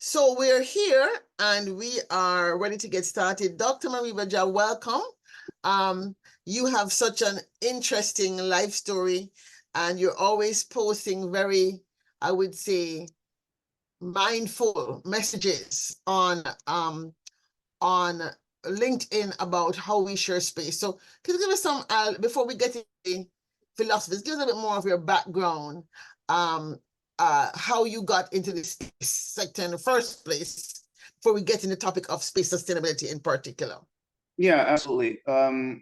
So we're here and we are ready to get started. Dr. Maribaja, welcome. You have such an interesting life story and you're always posting very, I would say, mindful messages on LinkedIn about how we share space. So can you give us some, before we get into philosophy, give us a bit more of your background, how you got into this sector in the first place, before we get into the topic of space sustainability in particular. Yeah, absolutely.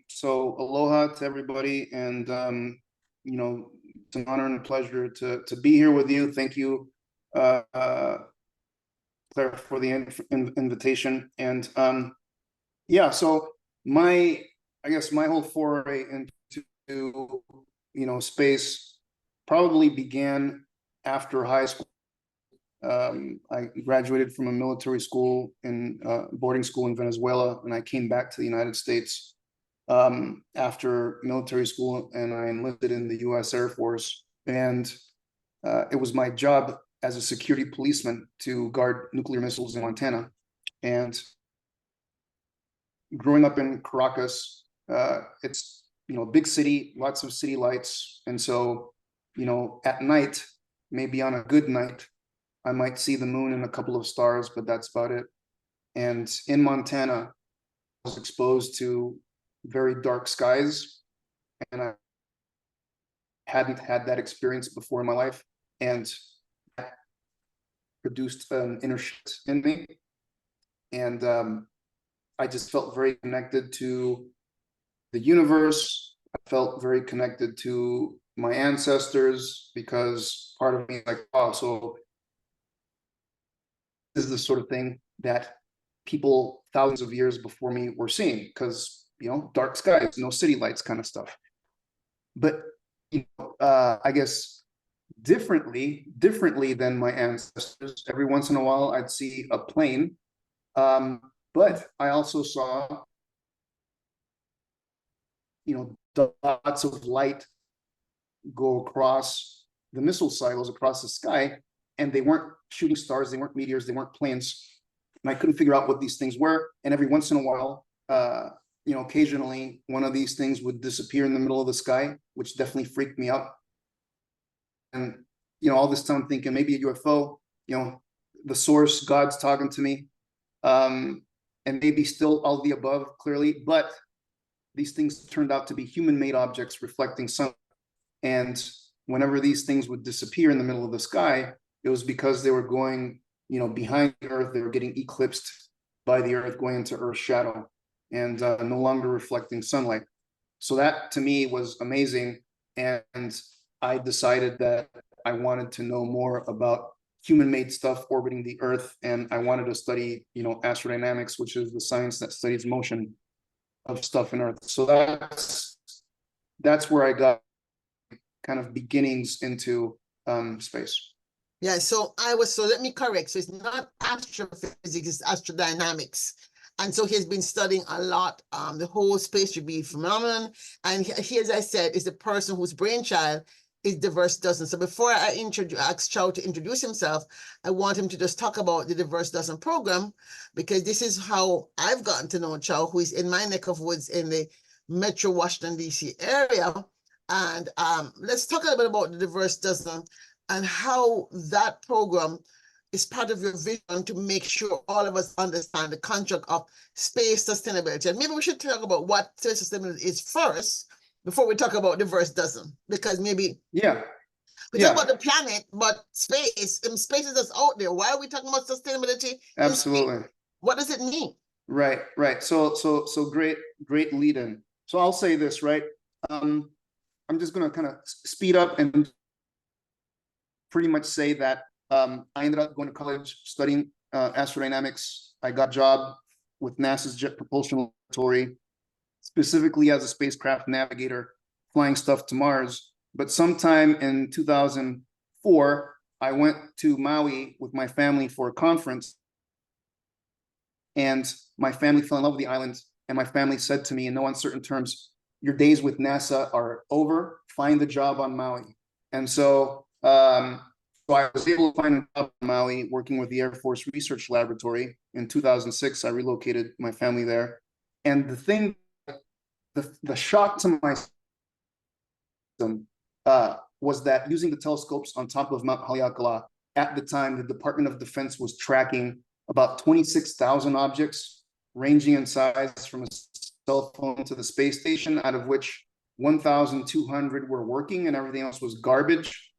So aloha to everybody, and it's an honor and a pleasure to be here with you. Thank you, Claire, for the invitation. And yeah, so I guess my whole foray into space probably began after high school. I graduated from a military school in boarding school in Venezuela, and I came back to the United States after military school, and I enlisted in the U.S. Air Force. And it was my job as a security policeman to guard nuclear missiles in Montana. And growing up in Caracas, it's a big city, lots of city lights, and so at night, maybe on a good night, I might see the moon and a couple of stars, but that's about it. And in Montana, I was exposed to very dark skies, and I hadn't had that experience before in my life, and that produced an inner shift in me. And I just felt very connected to the universe. I felt very connected to my ancestors, because part of me like, oh, so this is the sort of thing that people thousands of years before me were seeing, because dark skies, no city lights kind of stuff. But I guess differently than my ancestors, every once in a while I'd see a plane, but I also saw dots of light go across the missile silos, across the sky, and they weren't shooting stars, they weren't meteors, they weren't planes, and I couldn't figure out what these things were. And every once in a while, occasionally one of these things would disappear in the middle of the sky, which definitely freaked me out. And all this time I'm thinking maybe a UFO, the source, God's talking to me, and maybe still all the above, clearly, but these things turned out to be human-made objects reflecting sun. And whenever these things would disappear in the middle of the sky, it was because they were going, behind the Earth. They were getting eclipsed by the Earth, going into Earth's shadow, and no longer reflecting sunlight. So that to me was amazing, and I decided that I wanted to know more about human-made stuff orbiting the Earth, and I wanted to study, astrodynamics, which is the science that studies motion of stuff in Earth. So that's where I got kind of beginnings into space. Yeah, so let me correct. So it's not astrophysics, it's astrodynamics. And so he's been studying a lot, the whole space to be phenomenon. And he, as I said, is the person whose brainchild is Diverse Dozen. So before I ask Chow to introduce himself, I want him to just talk about the Diverse Dozen program, because this is how I've gotten to know Chow, who is in my neck of woods in the Metro Washington, D.C. area. And let's talk a little bit about the Diverse Dozen and how that program is part of your vision to make sure all of us understand the construct of space sustainability. And maybe we should talk about what space sustainability is first before we talk about Diverse Dozen, because maybe we talk about the planet, but space is just out there. Why are we talking about sustainability? Absolutely. What does it mean? Right. So great lead in. So I'll say this, right? I'm just going to kind of speed up and pretty much say that I ended up going to college studying astrodynamics. I got a job with NASA's Jet Propulsion Laboratory, specifically as a spacecraft navigator, flying stuff to Mars. But sometime in 2004, I went to Maui with my family for a conference, and my family fell in love with the island. And my family said to me in no uncertain terms, "Your days with NASA are over. Find a job on Maui." And so So I was able to find a job in Maui working with the Air Force Research Laboratory. In 2006, I relocated my family there. And the thing, the shock to my system was that using the telescopes on top of Mount Haleakala, at the time, the Department of Defense was tracking about 26,000 objects, ranging in size from a cell phone to the space station, out of which 1,200 were working and everything else was garbage.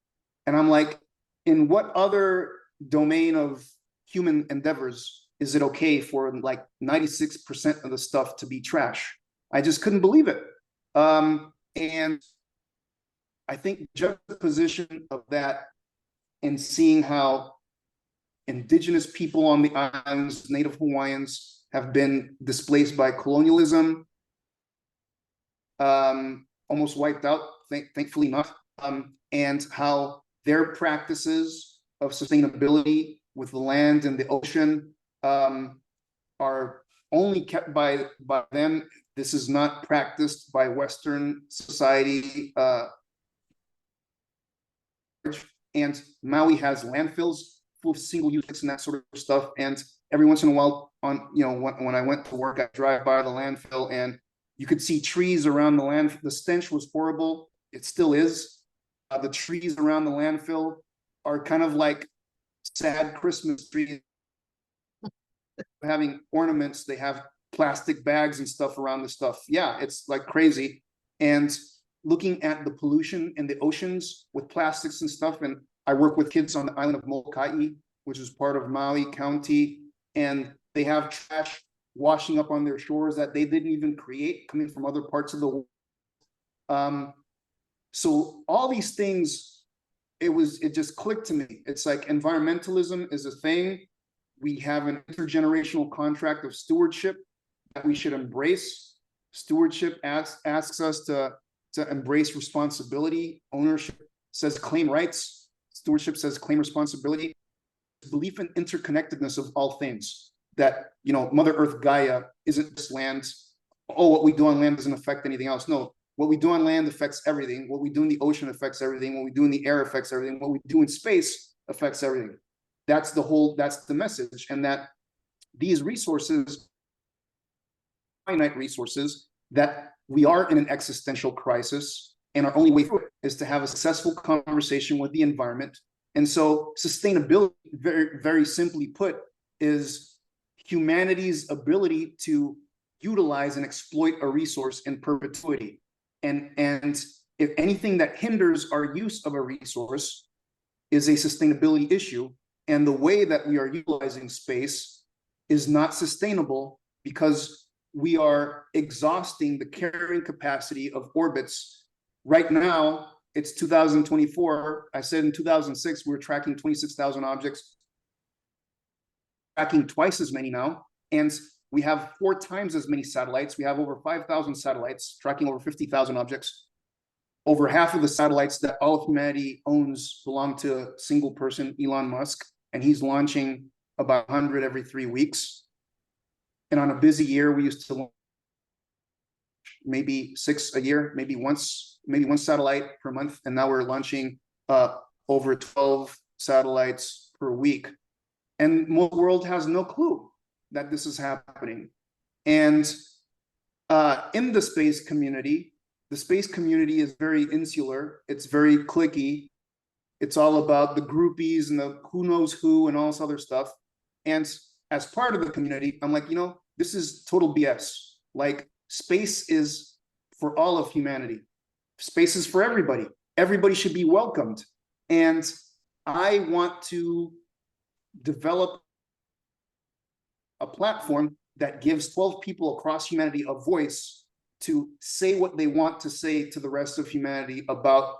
And I'm like, in what other domain of human endeavors is it okay for like 96% of the stuff to be trash? I just couldn't believe it. And I think juxtaposition of that and seeing how indigenous people on the islands, Native Hawaiians, have been displaced by colonialism, almost wiped out, thankfully not, and how their practices of sustainability with the land and the ocean are only kept by them. This is not practiced by Western society. And Maui has landfills full of single use and that sort of stuff. And every once in a while, when I went to work, I drive by the landfill and you could see trees around the landfill. The stench was horrible. It still is. The trees around the landfill are kind of like sad Christmas trees, having ornaments. They have plastic bags and stuff around the stuff. Yeah, it's like crazy. And looking at the pollution in the oceans with plastics and stuff. And I work with kids on the island of Molokai, which is part of Maui County, and they have trash washing up on their shores that they didn't even create, coming from other parts of the world. So all these things, it just clicked to me. It's like environmentalism is a thing. We have an intergenerational contract of stewardship that we should embrace. Stewardship asks us to embrace responsibility. Ownership says claim rights. Stewardship says claim responsibility. Belief in interconnectedness of all things. That, Mother Earth Gaia isn't just land. Oh, what we do on land doesn't affect anything else. No, what we do on land affects everything. What we do in the ocean affects everything. What we do in the air affects everything. What we do in space affects everything. That's the message. And that these resources, finite resources, that we are in an existential crisis, and our only way through it is to have a successful conversation with the environment. And so sustainability, very, very simply put, is humanity's ability to utilize and exploit a resource in perpetuity. And if anything that hinders our use of a resource is a sustainability issue, and the way that we are utilizing space is not sustainable because we are exhausting the carrying capacity of orbits. Right now, it's 2024. I said in 2006, we were tracking 26,000 objects, tracking twice as many now. And we have 4 times as many satellites. We have over 5,000 satellites tracking over 50,000 objects. Over half of the satellites that all of humanity owns belong to a single person, Elon Musk, and he's launching about 100 every 3 weeks. And on a busy year, we used to launch maybe 6 a year, maybe one satellite per month. And now we're launching over 12 satellites per week. And most of the world has no clue that this is happening. And in the space community is very insular. It's very cliquey. It's all about the groupies and the who knows who and all this other stuff. And as part of the community, I'm like, this is total BS. Like, space is for all of humanity. Space is for everybody. Everybody should be welcomed. And I want to develop a platform that gives 12 people across humanity a voice to say what they want to say to the rest of humanity about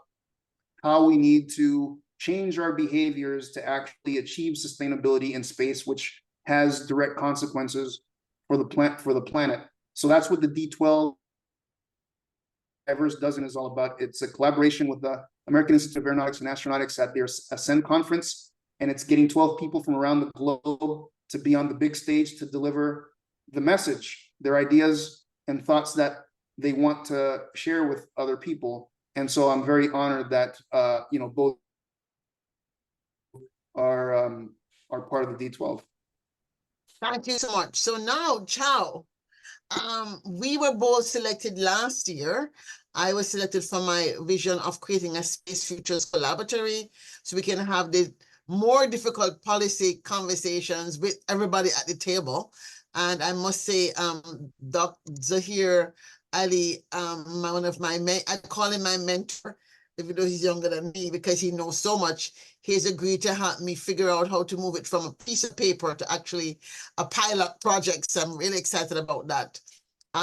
how we need to change our behaviors to actually achieve sustainability in space, which has direct consequences for the planet. So that's what the D12 Diverse Dozen is all about. It's a collaboration with the American Institute of Aeronautics and Astronautics at their Ascend conference, and it's getting 12 people from around the globe to be on the big stage to deliver the message, their ideas and thoughts that they want to share with other people. And so I'm very honored that both are part of the D12. Thank you so much. So now, Chow, we were both selected last year. I was selected for my vision of creating a space futures collaboratory so we can have the more difficult policy conversations with everybody at the table. And I must say, Dr. Zahir Ali, one of my, I call him my mentor, even though he's younger than me, because he knows so much. He's agreed to help me figure out how to move it from a piece of paper to actually a pilot project. So I'm really excited about that.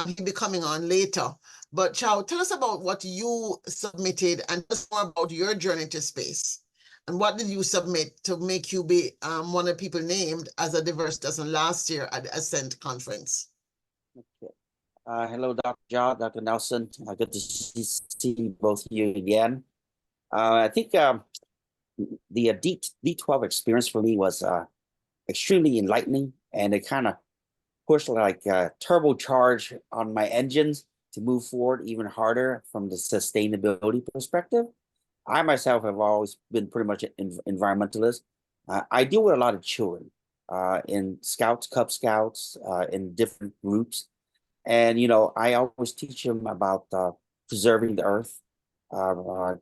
He'll be coming on later. But Chow, tell us about what you submitted and just more about your journey to space. And what did you submit to make you be one of the people named as a diverse dozen last year at the Ascent conference? Okay. Hello, Dr. John, Dr. Nelson. Good to see both of you again. I think the D12 experience for me was extremely enlightening, and it kind of pushed like a turbocharge on my engines to move forward even harder from the sustainability perspective. I myself have always been pretty much an environmentalist. I deal with a lot of children in Scouts, Cub Scouts, in different groups. And, you know, I always teach them about preserving the earth,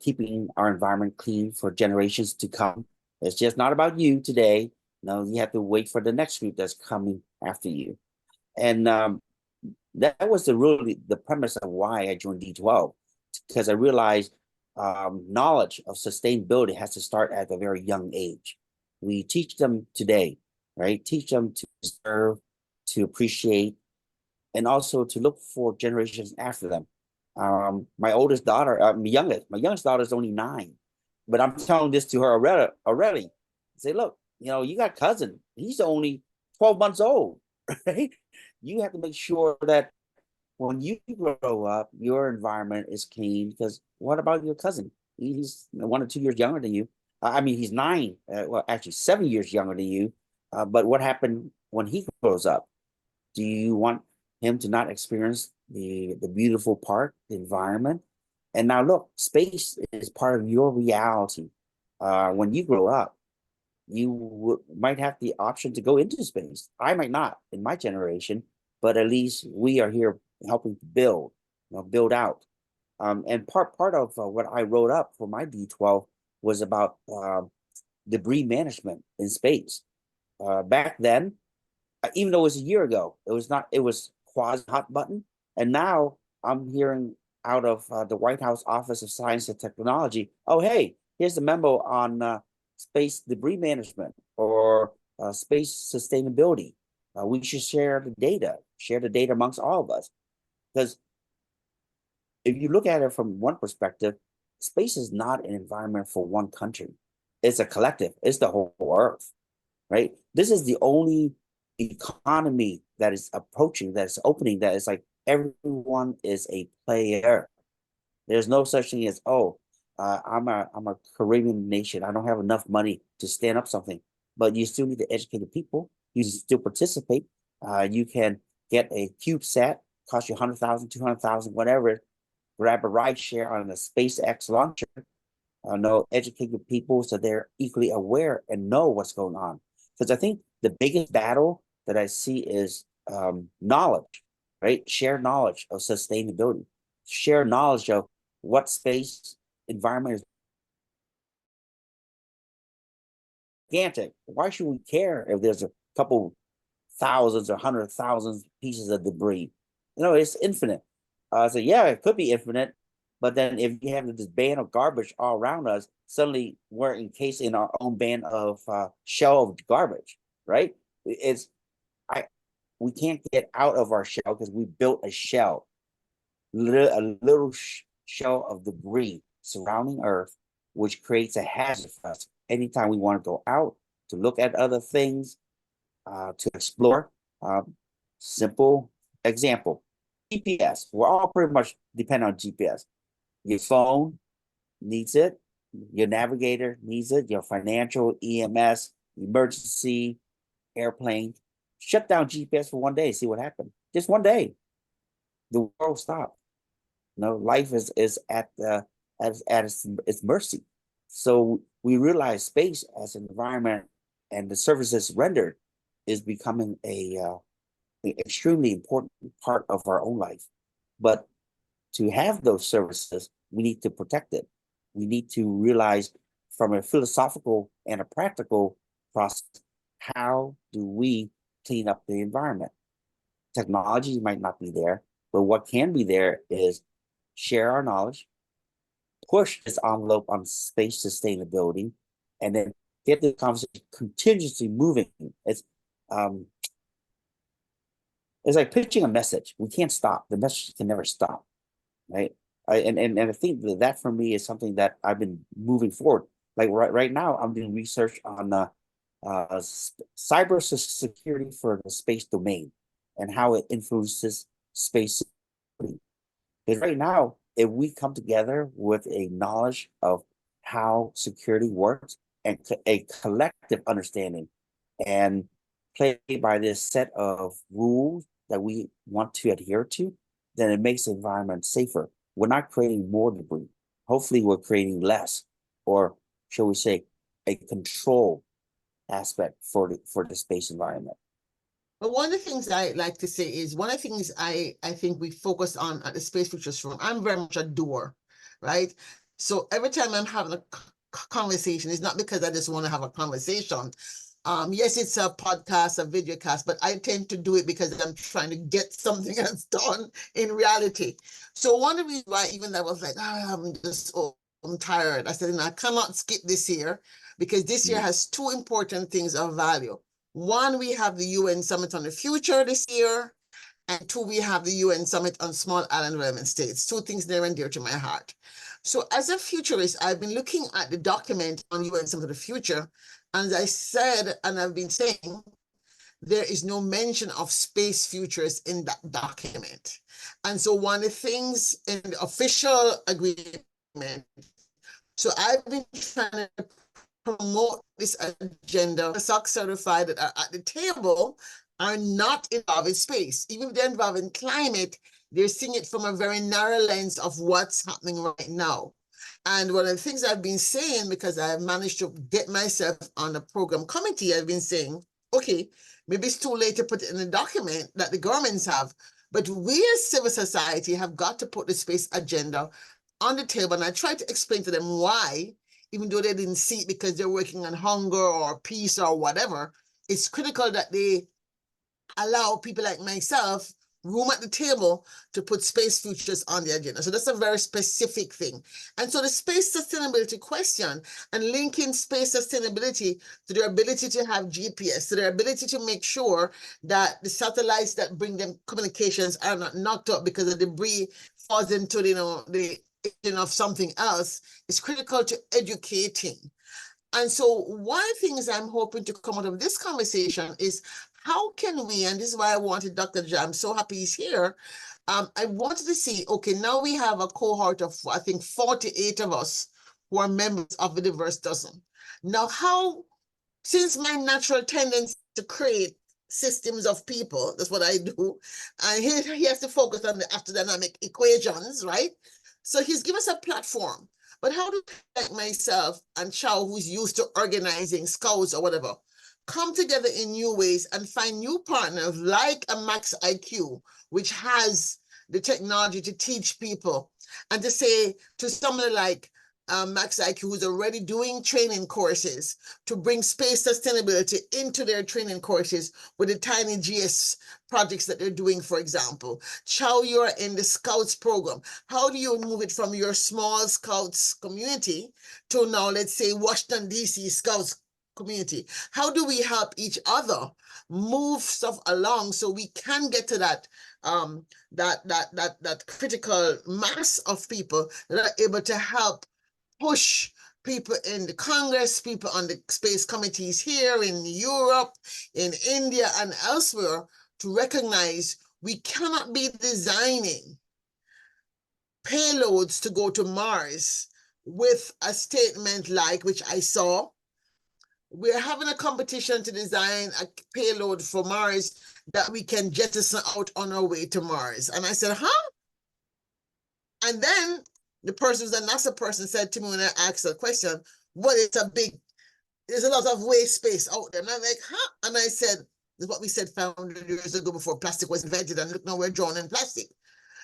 keeping our environment clean for generations to come. It's just not about you today. No, you have to wait for the next group that's coming after you. And that was really the premise of why I joined D12, because I realized knowledge of sustainability has to start at a very young age. We teach them today, right? Teach them to preserve, to appreciate, and also to look for generations after them. My oldest daughter, my youngest daughter is only 9, but I'm telling this to her already. I say, look, you know, you got cousin. He's only 12 months old, right? You have to make sure that when you grow up, your environment is clean. Because what about your cousin? He's 1 or 2 years younger than you. I mean, he's 9, well, actually 7 years younger than you. But what happened when he grows up? Do you want him to not experience the beautiful part, the environment? And now look, space is part of your reality. When you grow up, you might have the option to go into space. I might not in my generation, but at least we are here helping to build, you know, build out. And part of what I wrote up for my D12 was about debris management in space. Back then, even though it was a year ago, it was quasi hot button. And now I'm hearing out of the White House Office of Science and Technology, oh, hey, here's the memo on space debris management or space sustainability. We should share the data amongst all of us. Because if you look at it from one perspective, space is not an environment for one country. It's a collective. It's the whole Earth, right? This is the only economy that is approaching, that is opening, that is like everyone is a player. There's no such thing as, oh, I'm a Caribbean nation. I don't have enough money to stand up something. But you still need to educate the people. You still participate. You can get a CubeSat, cost you 100,000, 200,000, whatever. Grab a ride share on the SpaceX launcher. No, educate the people so they're equally aware and know what's going on. Because I think the biggest battle that I see is knowledge, right? Share knowledge of sustainability. Share knowledge of what space environment is gigantic. Why should we care if there's a couple thousands or 100,000 pieces of debris? You know, it's infinite. So yeah, it could be infinite, but then if you have this band of garbage all around us, suddenly we're encased in our own band of shell of garbage, right? We can't get out of our shell because we built a shell, a little shell of debris surrounding Earth, which creates a hazard for us anytime we want to go out to look at other things, to explore. Simple example, GPS. We're all pretty much depend on GPS. Your phone needs it. Your navigator needs it. Your financial, EMS, emergency, airplane. Shut down GPS for 1 day. See what happened. Just 1 day, the world stopped. You know, life is at its mercy. So we realize space as an environment and the services rendered is becoming extremely important part of our own life. But to have those services, we need to protect it. We need to realize from a philosophical and a practical process, how do we clean up the environment? Technology might not be there, but what can be there is share our knowledge, push this envelope on space sustainability, and then get the conversation continuously moving. Um, it's like pitching a message. We can't stop. The message can never stop, right? And I think that for me is something that I've been moving forward. Like right now, I'm doing research on cyber security for the space domain and how it influences space security. Because right now, if we come together with a knowledge of how security works and a collective understanding and play by this set of rules that we want to adhere to, then it makes the environment safer. We're not creating more debris. Hopefully, we're creating less, or shall we say, a control aspect for the space environment. But one of the things I like to say is one of the things I think we focus on at the Space Futures Forum, I'm very much a doer, right? So every time I'm having a conversation, it's not because I just want to have a conversation. Yes, it's a podcast, a video cast, but I tend to do it because I'm trying to get something else done in reality. So one of the reasons why even I was like, I'm tired. I said, I cannot skip this year because this year has two important things of value. One, we have the UN Summit on the Future this year, and two, we have the UN Summit on Small Island Development States, two things near and dear to my heart. So as a futurist, I've been looking at the document on UN Summit of the Future, and as I said, and I've been saying, there is no mention of space futures in that document. And so one of the things in the official agreement, so I've been trying to promote this agenda. SOC certified that are at the table are not involved in space. Even if they're involved in climate, they're seeing it from a very narrow lens of what's happening right now. And one of the things I've been saying, because I've managed to get myself on the program committee, I've been saying, okay, maybe it's too late to put it in a document that the governments have, but we as civil society have got to put the space agenda on the table. And I tried to explain to them why, even though they didn't see it because they're working on hunger or peace or whatever, it's critical that they allow people like myself room at the table to put space futures on the agenda. So that's a very specific thing. And so the space sustainability question and linking space sustainability to their ability to have GPS, to their ability to make sure that the satellites that bring them communications are not knocked up because the debris falls into, the engine of something else, is critical to educating. And so one of the things I'm hoping to come out of this conversation is how can we, and this is why I wanted Dr. J, I'm so happy he's here. I wanted to see, okay, now we have a cohort of, I think, 48 of us who are members of the diverse dozen. Now, since my natural tendency to create systems of people, that's what I do, and he has to focus on the astrodynamic equations, right? So he's given us a platform. But how do like myself and Chow, who's used to organizing scouts or whatever, come together in new ways and find new partners like a Max IQ, which has the technology to teach people, and to say to somebody like Max IQ, who's already doing training courses, to bring space sustainability into their training courses with the tiny GS projects that they're doing, for example. Chow, you're in the Scouts program. How do you move it from your small Scouts community to now, let's say, Washington, D.C. Scouts community? How do we help each other move stuff along so we can get to that that critical mass of people that are able to help push people in the Congress, people on the space committees here in Europe, in India, and elsewhere to recognize we cannot be designing payloads to go to Mars with a statement like, which I saw, we're having a competition to design a payload for Mars that we can jettison out on our way to Mars. And I said, huh? And then the person who's a NASA person said to me when I asked a question, "What is a big? There's a lot of waste space out there." And I'm like, "Huh?" And I said, "This is what we said 500 years ago before plastic was invented, and look now we're drowning in plastic."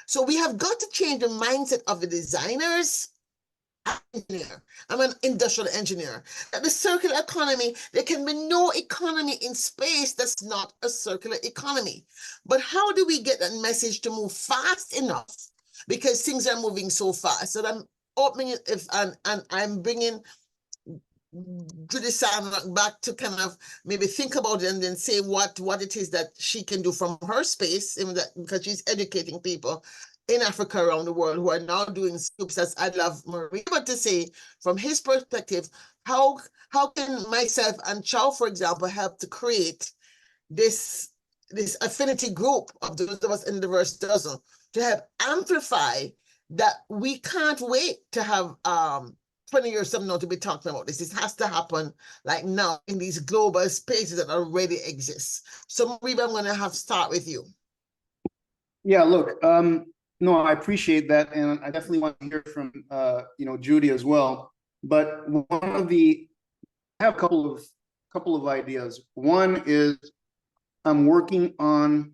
So we have got to change the mindset of the designers. Engineer. I'm an industrial engineer. That the circular economy, there can be no economy in space that's not a circular economy. But how do we get that message to move fast enough? Because things are moving so fast. So I'm opening it if and I'm bringing Judy Sandrock back to kind of maybe think about it and then say what it is that she can do from her space, even that because she's educating people in Africa around the world who are now doing scoops, as I love Marie, but to say from his perspective, how can myself and Chow, for example, help to create this affinity group of those of us in the diverse dozen to help amplify that we can't wait to have 20 years from now to be talking about this. It has to happen like now in these global spaces that already exist. So Marie, I'm going to have to start with you. Yeah, look, no, I appreciate that, and I definitely want to hear from Judy as well. But I have a couple of ideas. One is I'm working on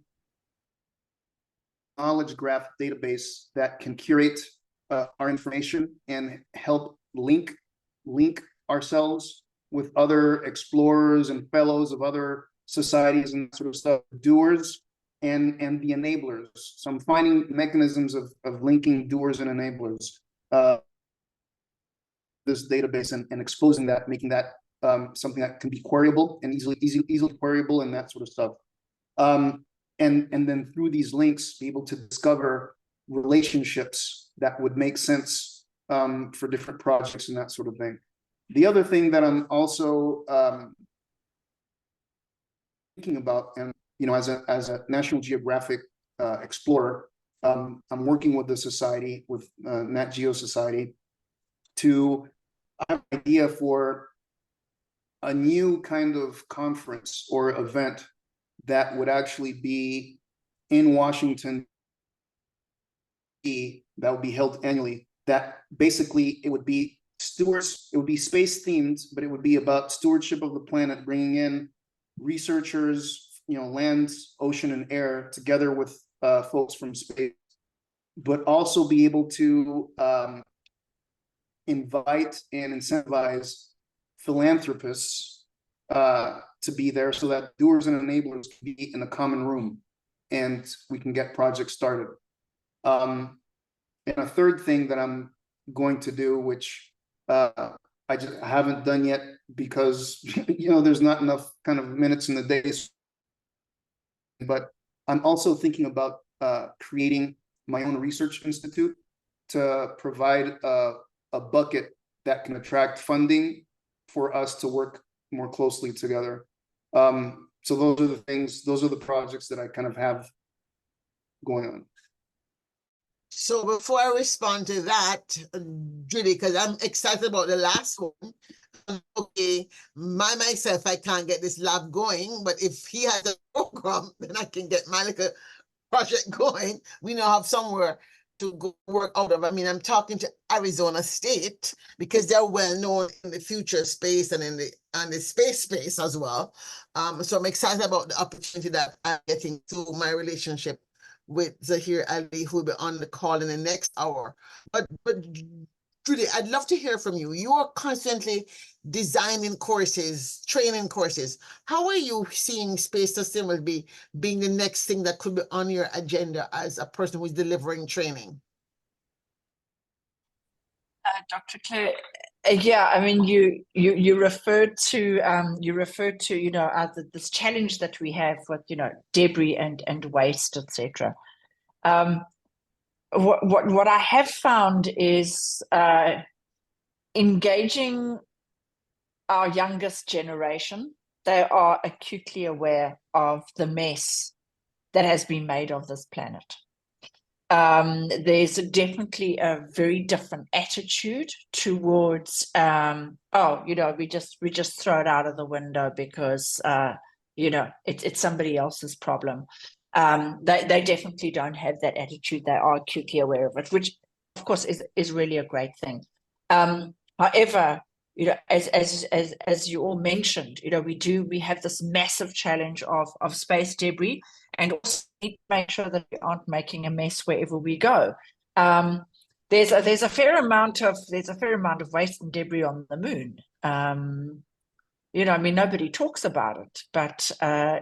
knowledge graph database that can curate our information and help link ourselves with other explorers and fellows of other societies and that sort of stuff, doers and the enablers. So I'm finding mechanisms of linking doers and enablers, this database and exposing that, making that something that can be queryable and easily queryable and that sort of stuff. And then through these links, be able to discover relationships that would make sense for different projects and that sort of thing. The other thing that I'm also thinking about, and as a National Geographic explorer, I'm working with the society, with Nat Geo Society, to have an idea for a new kind of conference or event that would actually be in Washington, that would be held annually. That basically it would be stewards, it would be space themed, but it would be about stewardship of the planet, bringing in researchers, land, ocean, and air together with folks from space, but also be able to invite and incentivize philanthropists to be there so that doers and enablers can be in a common room and we can get projects started. And a third thing that I'm going to do, which I haven't done yet because there's not enough kind of minutes in the day, but I'm also thinking about creating my own research institute to provide a bucket that can attract funding for us to work more closely together. So those are the things, those are the projects that I kind of have going on. So before I respond to that, Judy, because I'm excited about the last one. Okay, myself, I can't get this lab going, but if he has a program, then I can get my little project going. We now have somewhere to go work out of. I mean, I'm talking to Arizona State because they're well known in the future space and in the space as well. So I'm excited about the opportunity that I'm getting through my relationship with Zahir Ali, who will be on the call in the next hour. But Judy, I'd love to hear from you. You are constantly designing courses, training courses. How are you seeing space sustainability being the next thing that could be on your agenda as a person who's delivering training? Dr. Claire, yeah, I mean, you referred to this challenge that we have with debris and waste, etc. What I have found is engaging our youngest generation. They are acutely aware of the mess that has been made of this planet. There's definitely a very different attitude towards we just throw it out of the window because it's somebody else's problem. They definitely don't have that attitude. They are acutely aware of it, which of course, is really a great thing. However, you know, as you all mentioned, you know, we have this massive challenge of space debris, and also need to make sure that we aren't making a mess wherever we go. There's a fair amount of waste and debris on the moon. You know, I mean, nobody talks about it, but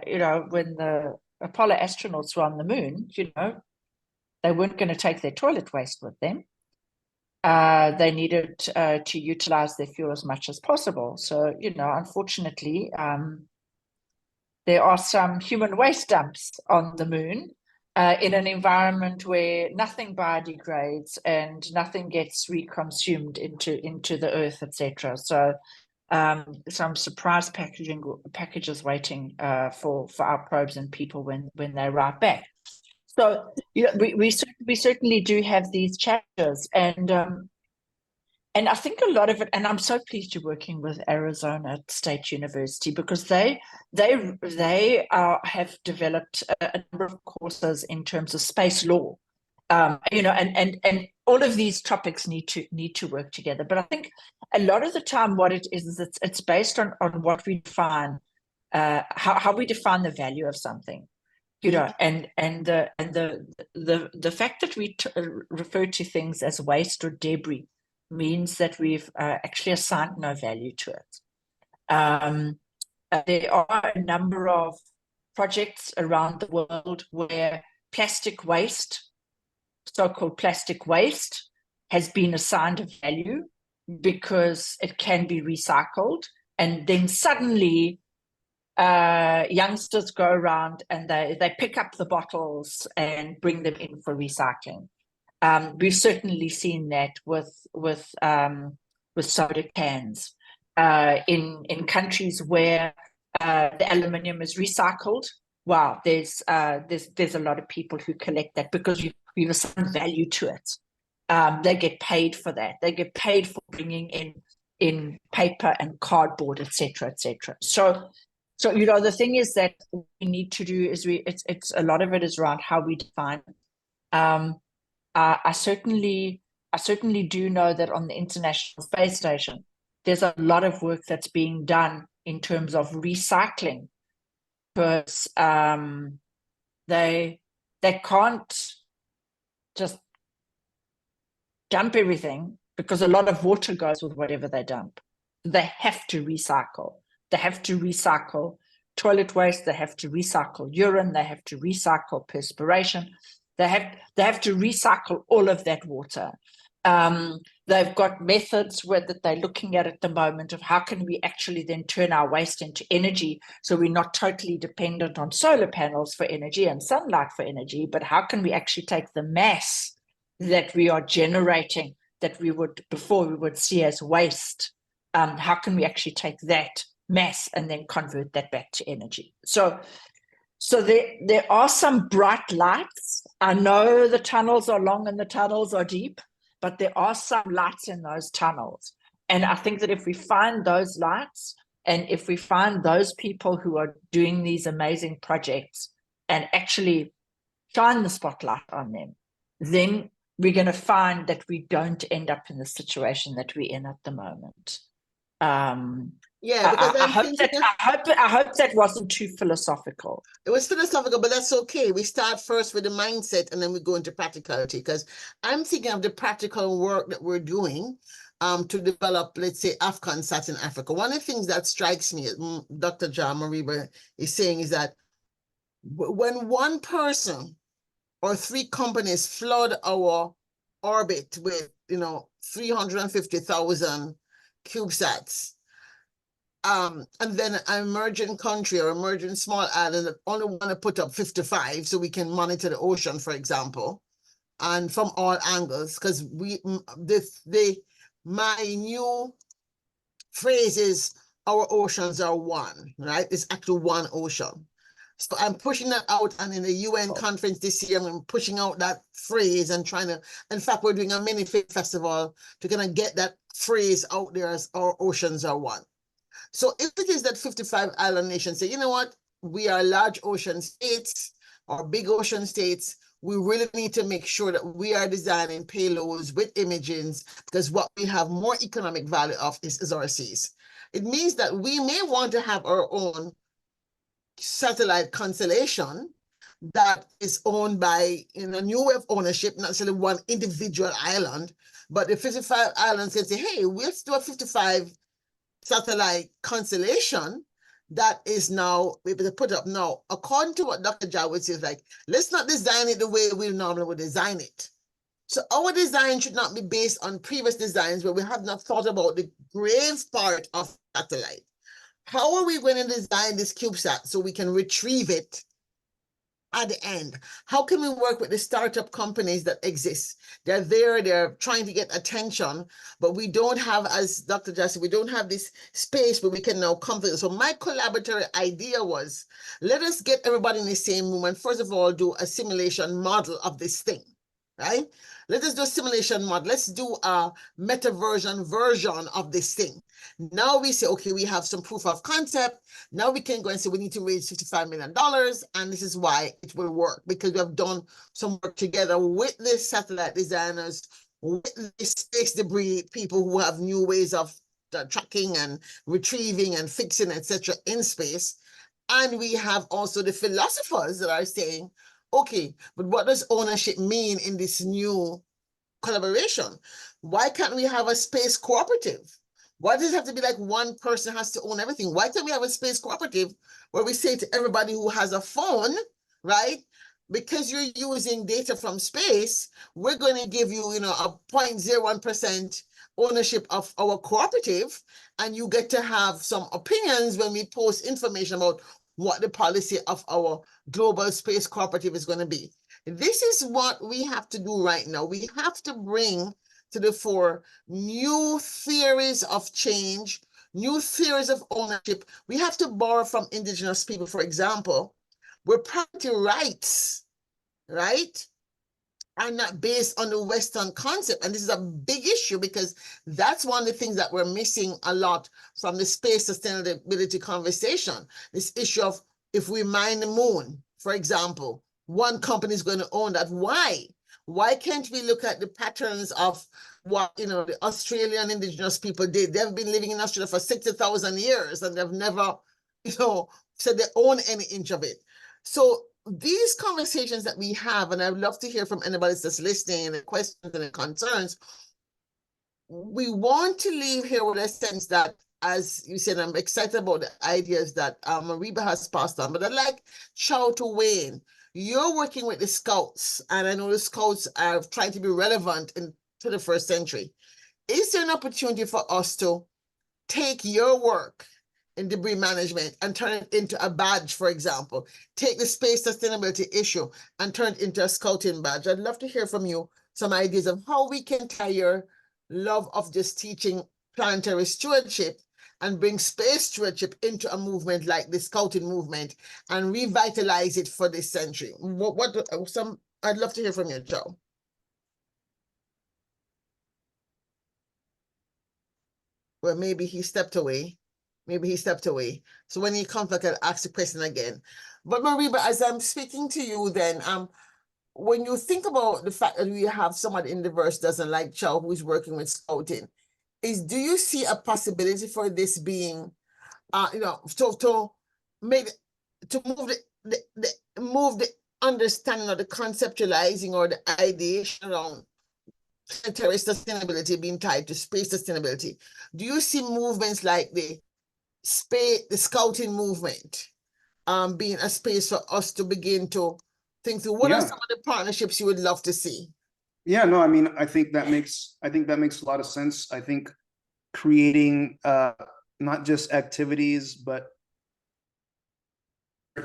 you know, when the Apollo astronauts were on the moon, you know, they weren't going to take their toilet waste with them. They needed to utilize their fuel as much as possible. So, you know, unfortunately, there are some human waste dumps on the moon in an environment where nothing biodegrades and nothing gets reconsumed into the earth, etc. So, some surprise packages waiting for our probes and people when they arrive back. So, you know, we certainly do have these challenges, and I think a lot of it, and I'm so pleased you're working with Arizona State University, because they have developed a number of courses in terms of space law, you know, and all of these topics need to work together. But I think a lot of the time, what it is it's based on what we define, how we define the value of something. You know, and the fact that we refer to things as waste or debris means that we've actually assigned no value to it. There are a number of projects around the world where plastic waste, so-called plastic waste, has been assigned a value because it can be recycled, and then suddenly youngsters go around and they pick up the bottles and bring them in for recycling. We've certainly seen that with soda cans in countries where the aluminium is recycled. Wow, there's a lot of people who collect that because we've assigned value to it. They get paid for that. They get paid for bringing in paper and cardboard, etc., etc. So, you know, the thing is that we need to do is it's a lot of it is around how we define. I certainly do know that on the International Space Station, there's a lot of work that's being done in terms of recycling, because they can't just dump everything, because a lot of water goes with whatever they dump. They have to recycle. They have to recycle toilet waste. They have to recycle urine. They have to recycle perspiration. They have to recycle all of that water. They've got methods that they're looking at the moment of how can we actually then turn our waste into energy, so we're not totally dependent on solar panels for energy and sunlight for energy, but how can we actually take the mass that we are generating that we would see as waste, how can we actually take that mass and then convert that back to energy? So there are some bright lights. I know the tunnels are long and the tunnels are deep, but there are some lights in those tunnels. And I think that if we find those lights, and if we find those people who are doing these amazing projects and actually shine the spotlight on them, then we're going to find that we don't end up in the situation that we're in at the moment. Yeah, because I hope that wasn't too philosophical. It was philosophical, but that's okay. We start first with the mindset and then we go into practicality, because I'm thinking of the practical work that we're doing to develop, let's say, AFCON in Africa. One of the things that strikes me, Dr. John Mariba is saying, is that when one person or 3 companies flood our orbit with, 350,000 CubeSats, and then an emerging country or emerging small island that only want to put up 55 so we can monitor the ocean, for example, and from all angles, because my new phrase is our oceans are one, right? It's actually one ocean. So I'm pushing that out, and in the UN conference this year, I'm pushing out that phrase and trying to, in fact, we're doing a mini festival to kind of get that phrase out there as our oceans are one. So if it is that 55 island nations say, you know what, we are large ocean states or big ocean states, we really need to make sure that we are designing payloads with images, because what we have more economic value of is our seas. It means that we may want to have our own satellite constellation that is owned by, in a new way of ownership, not necessarily one individual island, but the 55 islands can say, hey, let's do a 55 satellite constellation that is now able to put up. Now, according to what Dr. Jawed says, like, let's not design it the way we normally would design it. So our design should not be based on previous designs where we have not thought about the grave part of satellite. How are we going to design this CubeSat so we can retrieve it at the end? How can we work with the startup companies that exist? They're there, they're trying to get attention, but we don't have, as Dr. Jassy, we don't have this space where we can now come together. So my collaboratory idea was, let us get everybody in the same room and first of all, do a simulation model of this thing, right? Let us do a simulation model. Let's do a meta version of this thing. Now we say, okay, we have some proof of concept. Now we can go and say we need to raise $55 million, and this is why it will work, because we have done some work together with the satellite designers, with the space debris people who have new ways of tracking and retrieving and fixing, etc. in space. And we have also the philosophers that are saying, okay, but what does ownership mean in this new collaboration? Why can't we have a space cooperative? Why does it have to be like one person has to own everything? Why can't we have a space cooperative where we say to everybody who has a phone, right? Because you're using data from space, we're going to give you, a 0.01% ownership of our cooperative, and you get to have some opinions when we post information about what the policy of our global space cooperative is going to be. This is what we have to do right now. We have to bring to the fore new theories of change, new theories of ownership. We have to borrow from indigenous people, for example, where property rights, right, are not based on the Western concept. And this is a big issue because that's one of the things that we're missing a lot from the space sustainability conversation. This issue of, if we mine the moon, for example, one company is going to own that. Why? Why can't we look at the patterns of what, the Australian indigenous people did? They've been living in Australia for 60,000 years and they've never, said they own any inch of it. So these conversations that we have, and I'd love to hear from anybody that's listening and questions and concerns, we want to leave here with a sense that, as you said, I'm excited about the ideas that Mariba has passed on, but I'd like Chow to weigh in. You're working with the Scouts, and I know the Scouts are trying to be relevant in the 21st century. Is there an opportunity for us to take your work in debris management and turn it into a badge, for example? Take the space sustainability issue and turn it into a Scouting badge. I'd love to hear from you some ideas of how we can tie your love of just teaching planetary stewardship and bring space stewardship into a movement like the Scouting movement and revitalize it for this century. I'd love to hear from you, Joe. Well, maybe he stepped away. So when he comes back, I'll ask the question again. But Mariba, as I'm speaking to you then, when you think about the fact that we have somebody in the verse doesn't like Chow who's working with Scouting, do you see a possibility for this being, to move the understanding or the conceptualizing or the ideation around planetary sustainability being tied to space sustainability? Do you see movements like the Scouting movement being a space for us to begin to think through what are some of the partnerships you would love to see? Yeah, no, I mean, I think that makes a lot of sense. I think creating not just activities, but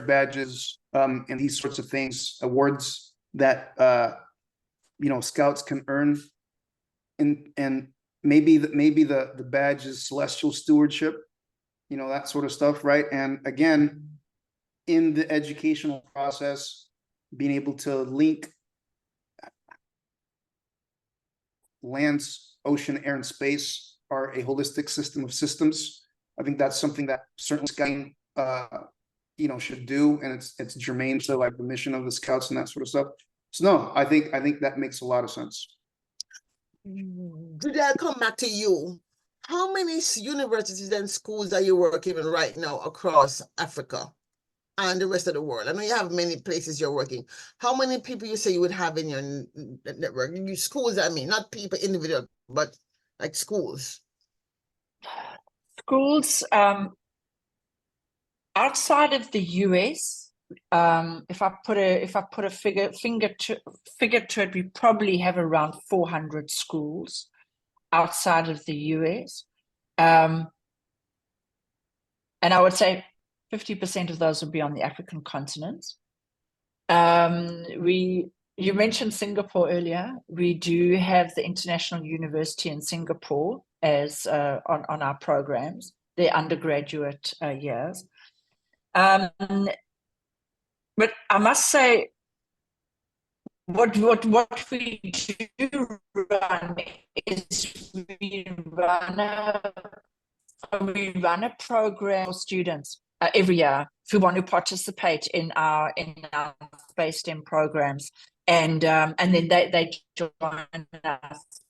badges and these sorts of things, awards that Scouts can earn, and maybe the badge is celestial stewardship, that sort of stuff, right? And again, in the educational process, being able to link lands, ocean, air, and space are a holistic system of systems. I think that's something that certainly Scouting, should do, and it's germane to like the mission of the Scouts and that sort of stuff. So no, I think that makes a lot of sense. Did I come back to you? How many universities and schools are you working in right now across Africa and the rest of the world? I know you have many places you're working. How many people you say you would have in your network? Schools, I mean, not people individual, but like schools. Schools outside of the US, if I put a figure to it, we probably have around 400 schools outside of the US. And I would say 50% of those would be on the African continent. You mentioned Singapore earlier. We do have the International University in Singapore as on our programs, their undergraduate years. But I must say, what we do run is we run a program for students every year who want to participate in our space STEM programs, and then they join us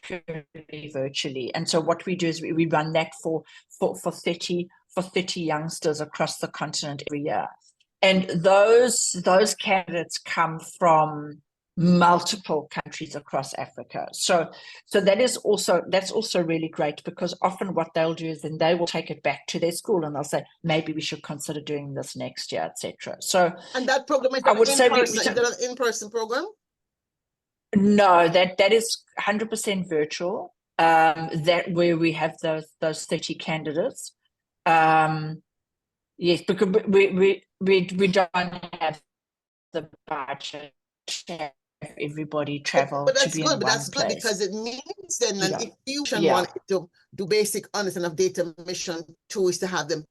purely virtually. And so what we do is we run that for 30 youngsters across the continent every year. And those candidates come from multiple countries across Africa. So that's also really great, because often what they'll do is then they will take it back to their school and they'll say, maybe we should consider doing this next year, etc. So, and that program is an in-person program? No, that is 100% virtual. That where we have those 30 candidates. Yes, because we don't have the budget to have everybody travel to be in one place. That's good, because it means then that if you want to do basic understanding of data mission tools, to have them,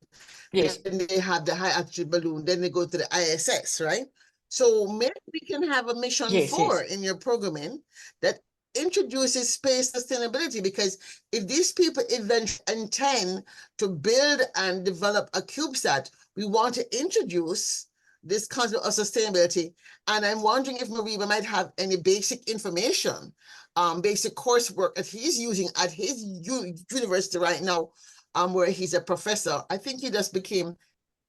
yes, and they have the high altitude balloon, then they go to the ISS, right? So maybe we can have a mission 4 in your programming that introduces space sustainability, because if these people eventually intend to build and develop a CubeSat, we want to introduce this concept of sustainability. And I'm wondering if Mariba might have any basic information, basic coursework that he's using at his university right now, where he's a professor. I think he just became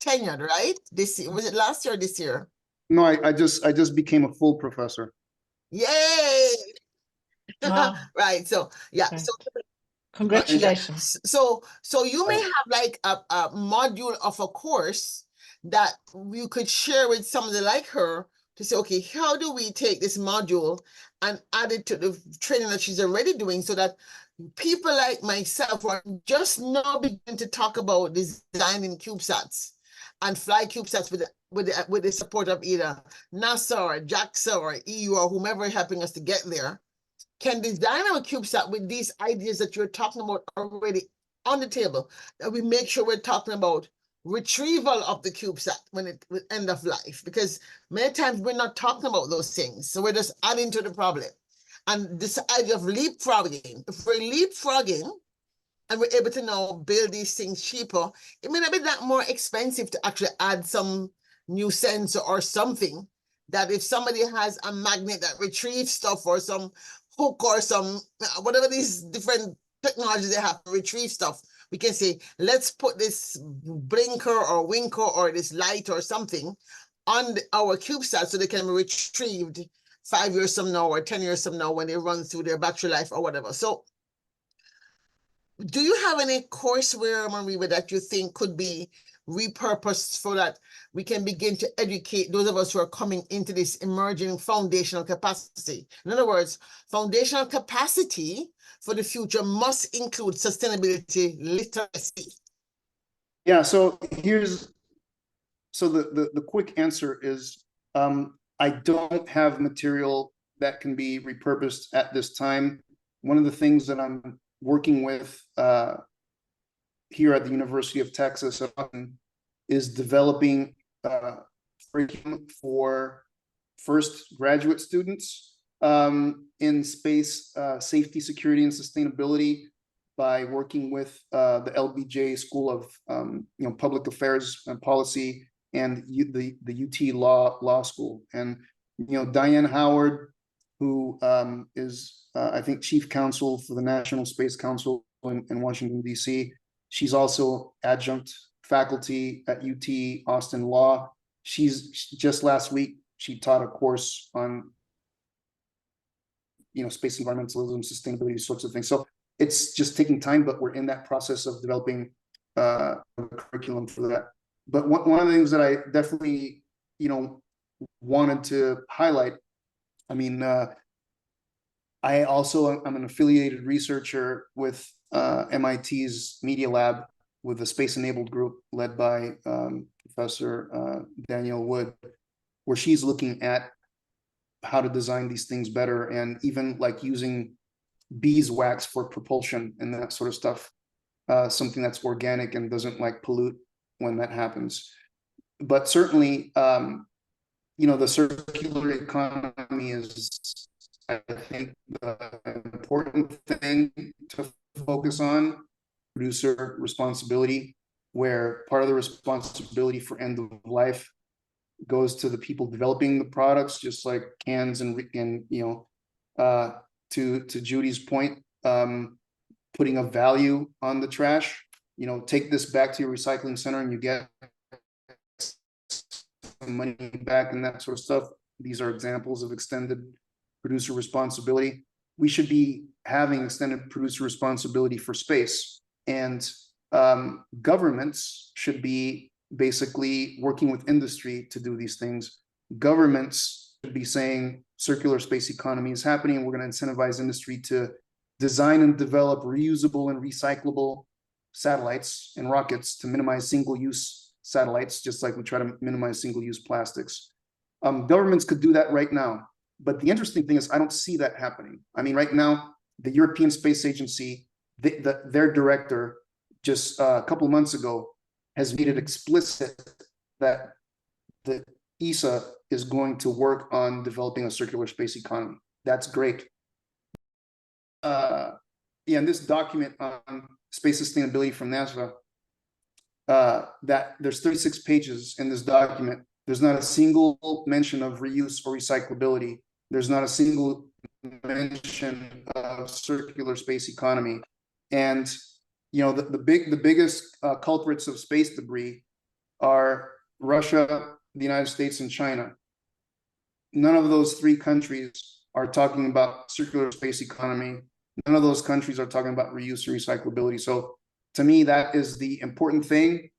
tenured, right? This year, was it last year or this year? No, I just became a full professor. Yay! Wow. Right. So yeah. Okay. So congratulations. So you may have like a module of a course that you could share with somebody like her to say, okay, how do we take this module and add it to the training that she's already doing, so that people like myself are just now beginning to talk about designing CubeSats and fly CubeSats with the support of either NASA or JAXA or EU or whomever helping us to get there, can design our CubeSat with these ideas that you're talking about already on the table, that we make sure we're talking about retrieval of the CubeSat when it will end of life, because many times we're not talking about those things. So we're just adding to the problem. And this idea of leapfrogging, if we're leapfrogging and we're able to now build these things cheaper, it may not be that more expensive to actually add some new sensor or something, that if somebody has a magnet that retrieves stuff, or some hook, or some whatever these different technologies they have to retrieve stuff, we can say, let's put this blinker or winker or this light or something on our CubeSat so they can be retrieved 5 years from now or 10 years from now when they run through their battery life or whatever. So do you have any courseware, Mariba, that you think could be repurposed so that we can begin to educate those of us who are coming into this emerging foundational capacity? In other words, foundational capacity for the future must include sustainability literacy. Yeah, so the quick answer is, I don't have material that can be repurposed at this time. One of the things that I'm working with here at the University of Texas is developing curriculum for first graduate students in space safety, security, and sustainability, by working with the LBJ School of Public Affairs and Policy and the UT Law School. And Diane Howard, who is, I think, chief counsel for the National Space Council in Washington, D.C. She's also adjunct faculty at UT Austin Law. She's just last week, she taught a course on, space environmentalism, sustainability, sorts of things. So it's just taking time, but we're in that process of developing a curriculum for that. But one of the things that I definitely, wanted to highlight, I also I'm an affiliated researcher with MIT's Media Lab with the Space Enabled Group led by Professor Danielle Wood, where she's looking at how to design these things better, and even like using beeswax for propulsion and that sort of stuff, something that's organic and doesn't like pollute when that happens. But certainly, the circular economy is, I think, the important thing to focus on. Producer responsibility, where part of the responsibility for end of life goes to the people developing the products, just like cans and to Judy's point, putting a value on the trash. Take this back to your recycling center and you get money back and that sort of stuff. These are examples of extended producer responsibility. We should be having extended producer responsibility for space, and governments should be basically working with industry to do these things. Governments should be saying circular space economy is happening, and we're going to incentivize industry to design and develop reusable and recyclable satellites and rockets to minimize single-use satellites, just like we try to minimize single-use plastics. Governments could do that right now. But the interesting thing is, I don't see that happening. Right now, the European Space Agency, their director, just a couple of months ago, has made it explicit that the ESA is going to work on developing a circular space economy. That's great. In this document on space sustainability from NASA, that there's 36 pages in this document. There's not a single mention of reuse or recyclability. There's not a single mention of circular space economy. And the biggest culprits of space debris are Russia, the United States, and China. None of those three countries are talking about circular space economy. None of those countries are talking about reuse or recyclability. So to me, that is the important thing.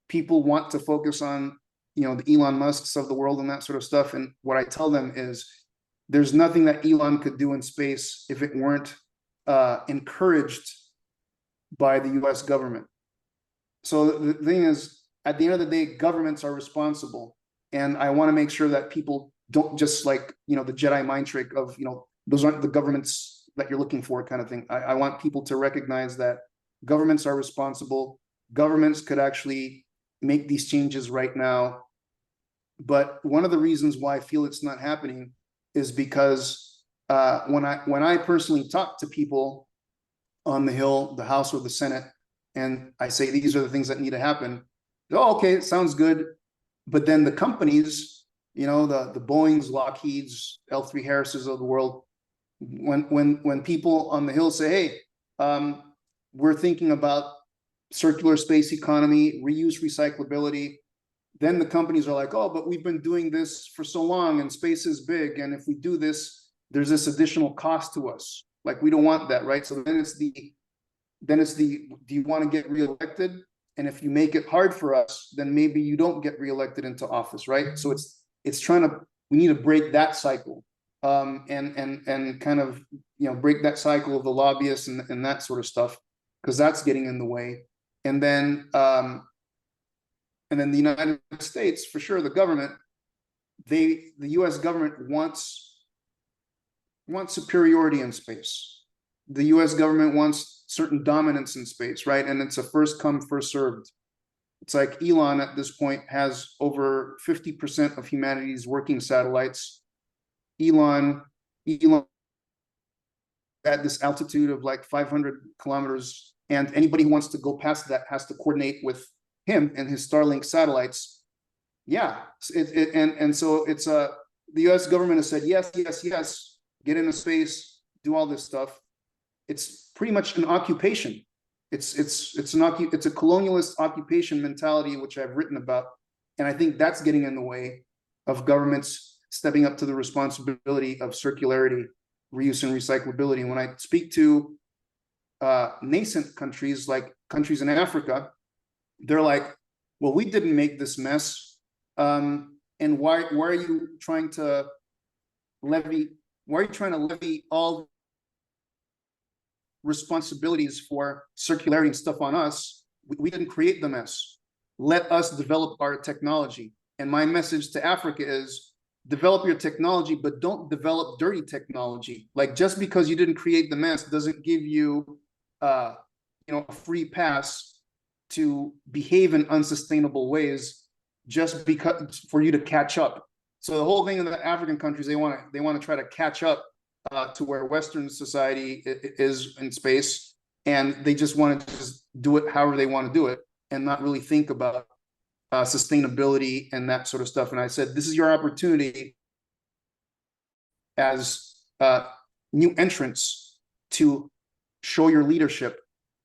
People want to focus on, the Elon Musks of the world and that sort of stuff. And what I tell them is, there's nothing that Elon could do in space if it weren't encouraged by the US government. So the thing is, at the end of the day, governments are responsible. And I want to make sure that people don't just the Jedi mind trick of, those aren't the governments that you're looking for kind of thing. I want people to recognize that governments are responsible. Governments could actually make these changes right now. But one of the reasons why I feel it's not happening is because when I personally talk to people on the Hill, the House, or the Senate, and I say these are the things that need to happen, oh, okay, it sounds good. But then the companies, the Boeings, Lockheeds, L3 Harris's of the world, when people on the Hill say, hey, we're thinking about circular space economy, reuse, recyclability, then the companies are like, oh, but we've been doing this for so long and space is big, and if we do this, there's this additional cost to us. Like, we don't want that, right? So then it's the do you want to get reelected? And if you make it hard for us, then maybe you don't get reelected into office, right? So we need to break that cycle, and kind of break that cycle of the lobbyists and that sort of stuff, because that's getting in the way. And then the United States, for sure, the government, the US government wants superiority in space. The US government wants certain dominance in space, right? And it's a first come, first served. It's like Elon at this point has over 50% of humanity's working satellites. Elon at this altitude of like 500 kilometers, and anybody who wants to go past that has to coordinate with him and his Starlink satellites. yeah, and so it's the U.S. government has said yes, yes, yes, get into space, do all this stuff. It's pretty much an occupation. It's a colonialist occupation mentality, which I've written about, and I think that's getting in the way of governments stepping up to the responsibility of circularity, reuse, and recyclability. When I speak to nascent countries, like countries in Africa, they're like, well, we didn't make this mess, and why are you trying to levy all responsibilities for circularity and stuff on us? We didn't create the mess. Let us develop our technology. And my message to Africa is, develop your technology, but don't develop dirty technology. Like, just because you didn't create the mess doesn't give you a free pass to behave in unsustainable ways, just because for you to catch up. So the whole thing in the African countries, they want to try to catch up to where Western society is in space, and they just want to just do it however they want to do it, and not really think about sustainability and that sort of stuff. And I said, this is your opportunity as new entrants to show your leadership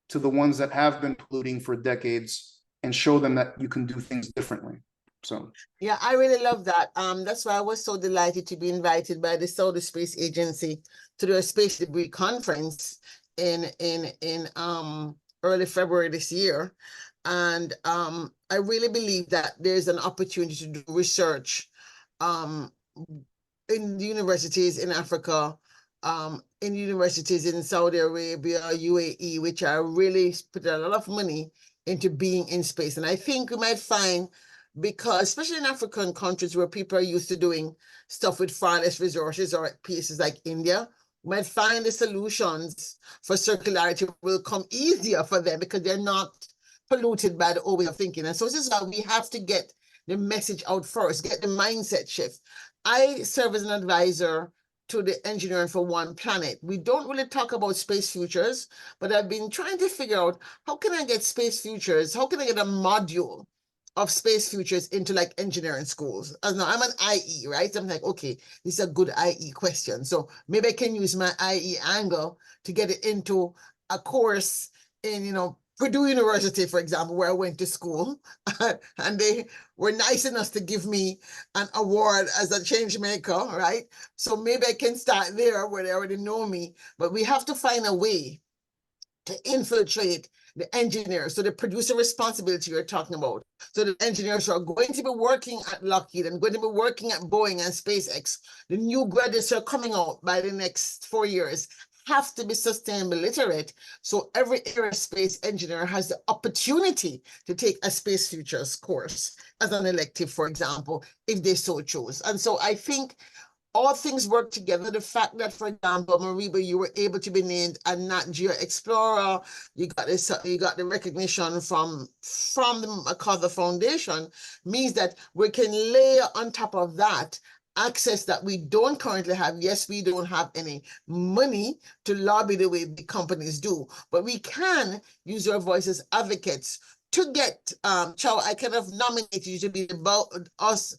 to the ones that have been polluting for decades, and show them that you can do things differently. So yeah, I really love that. That's why I was so delighted to be invited by the Saudi Space Agency to do a space debris conference in early February this year. And I really believe that there's an opportunity to do research in the universities in Africa, in universities in Saudi Arabia, UAE, which are really put a lot of money into being in space. And I think we might find, because especially in African countries where people are used to doing stuff with far less resources, or places like India, we might find the solutions for circularity will come easier for them because they're not polluted by the old way of thinking. And so this is why we have to get the message out first, get the mindset shift. I serve as an advisor to the Engineering for One Planet. We don't really talk about space futures, but I've been trying to figure out, how can I get space futures? How can I get a module of space futures into like engineering schools? As now I'm an IE, right? So I'm like, okay, this is a good IE question. So maybe I can use my IE angle to get it into a course in, Purdue University, for example, where I went to school, and they were nice enough to give me an award as a change maker, right? So maybe I can start there where they already know me, but we have to find a way to infiltrate the engineers. So the producer responsibility you're talking about. So the engineers who are going to be working at Lockheed and going to be working at Boeing and SpaceX, the new graduates who are coming out by the next 4 years, have to be sustainable literate. So every aerospace engineer has the opportunity to take a space futures course as an elective, for example, if they so choose. And so I think all things work together. The fact that, for example, Mariba, you were able to be named a Nat Geo Explorer, you got the recognition from the MacArthur Foundation, means that we can layer on top of that access that we don't currently have. Yes, we don't have any money to lobby the way the companies do, but we can use our voice as advocates to get, Chow, I kind of nominated you to be us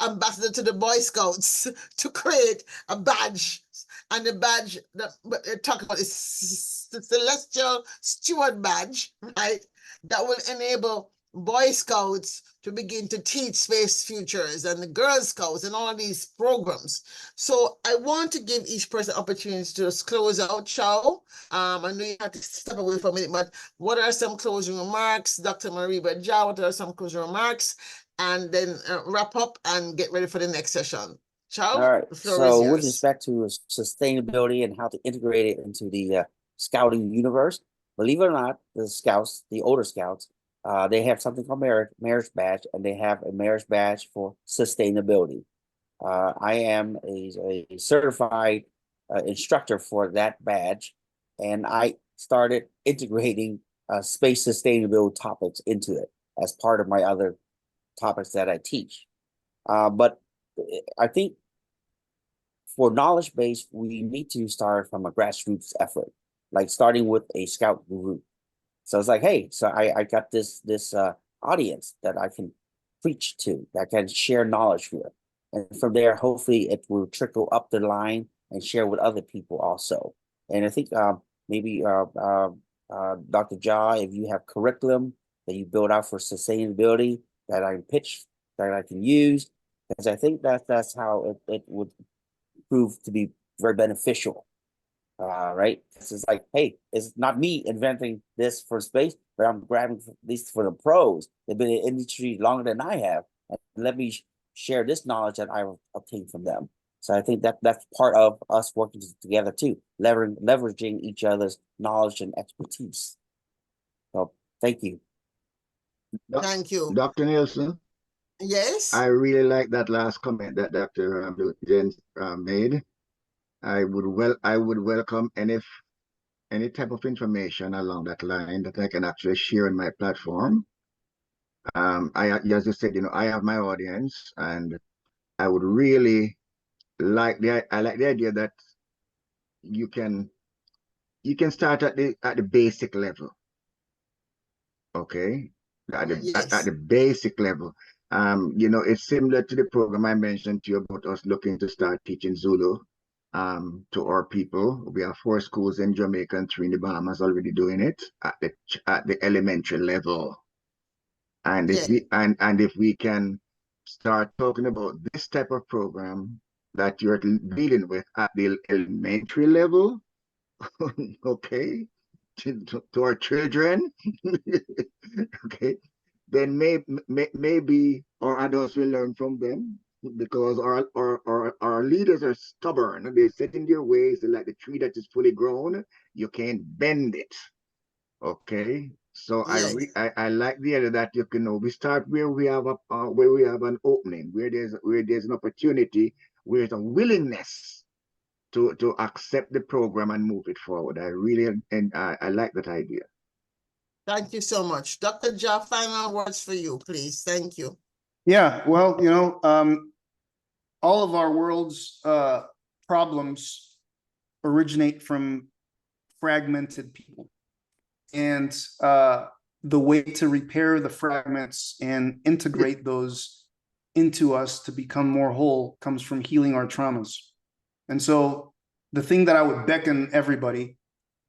ambassador to the Boy Scouts to create a badge. And the badge that we're talking about is the Celestial Steward Badge, right? That will enable Boy Scouts to begin to teach space futures, and the Girl Scouts and all of these programs. So I want to give each person opportunities to just close out. Chow, I know you have to step away for a minute, but what are some closing remarks? Dr. Mariba Jah, what are some closing remarks? And then wrap up and get ready for the next session. Chow, All right. the floor is So with yours. respect to sustainability and how to integrate it into the scouting universe, believe it or not, the scouts, the older scouts, they have something called marriage badge, and they have a marriage badge for sustainability. I am a certified instructor for that badge, and I started integrating space sustainability topics into it as part of my other topics that I teach. But I think for knowledge base, we need to start from a grassroots effort, like starting with a scout group. So it's like, hey, so I got this audience that I can preach to, that I can share knowledge with. And from there, hopefully it will trickle up the line and share with other people also. And I think maybe Dr. Ja, if you have curriculum that you build out for sustainability that I can pitch, that I can use, because I think that's how it would prove to be very beneficial. Right? It's like, hey, it's not me inventing this for space, but I'm grabbing these for the pros. They've been in the industry longer than I have. And let me share this knowledge that I've obtained from them. So I think that's part of us working together too, leveraging each other's knowledge and expertise. So thank you. Thank you. Dr. Nielsen, Yes. I really like that last comment that Dr. Jen made. I would welcome any type of information along that line that I can actually share on my platform. As you said, I have my audience, and I would really like the idea that you can start at the basic level. Okay, at the basic level. It's similar to the program I mentioned to you about us looking to start teaching Zulu to our people. We have 4 schools in Jamaica and 3 in the Bahamas already doing it at the elementary level. And if we can start talking about this type of program that you're dealing with at the elementary level, okay, to our children, okay, then maybe our adults will learn from them, because our leaders are stubborn. They set in their ways. They're like the tree that is fully grown. You can't bend it. Okay, so I like the idea that we start where we have an opening, where there's an opportunity, where there's a willingness to accept the program and move it forward. I like that idea. Thank you so much. Dr. Ja, final words for you, please. Thank you. Yeah, well, all of our world's problems originate from fragmented people. And the way to repair the fragments and integrate those into us to become more whole comes from healing our traumas. And so the thing that I would beckon everybody,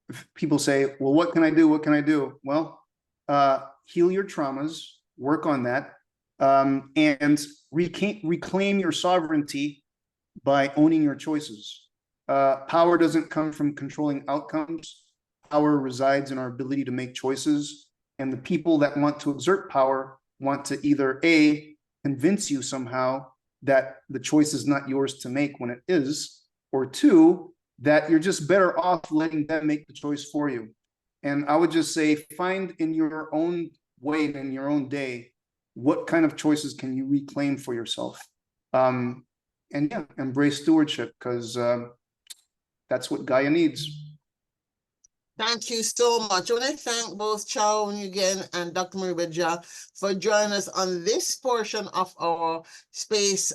if people say, well, what can I do? What can I do? Well, heal your traumas, work on that, and reclaim your sovereignty by owning your choices. Power doesn't come from controlling outcomes. Power resides in our ability to make choices. And the people that want to exert power want to either A, convince you somehow that the choice is not yours to make when it is, or 2, that you're just better off letting them make the choice for you. And I would just say, find in your own way and in your own day, what kind of choices can you reclaim for yourself? And yeah, embrace stewardship, because that's what Gaia needs. Thank you so much. I want to thank both Chow again and Dr. Maribeja for joining us on this portion of our Space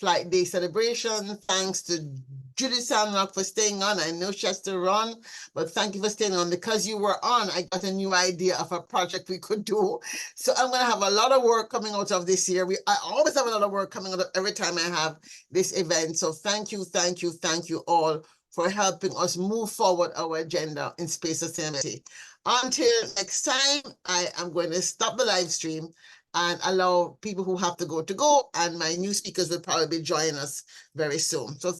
Flight Day celebration. Thanks to Judy Sandrock for staying on. I know she has to run, but thank you for staying on. Because you were on, I got a new idea of a project we could do. So I'm going to have a lot of work coming out of this year. I always have a lot of work coming out of every time I have this event. So thank you all for helping us move forward our agenda in space sustainability. Until next time, I am going to stop the live stream and allow people who have to go, and my new speakers will probably join us very soon. So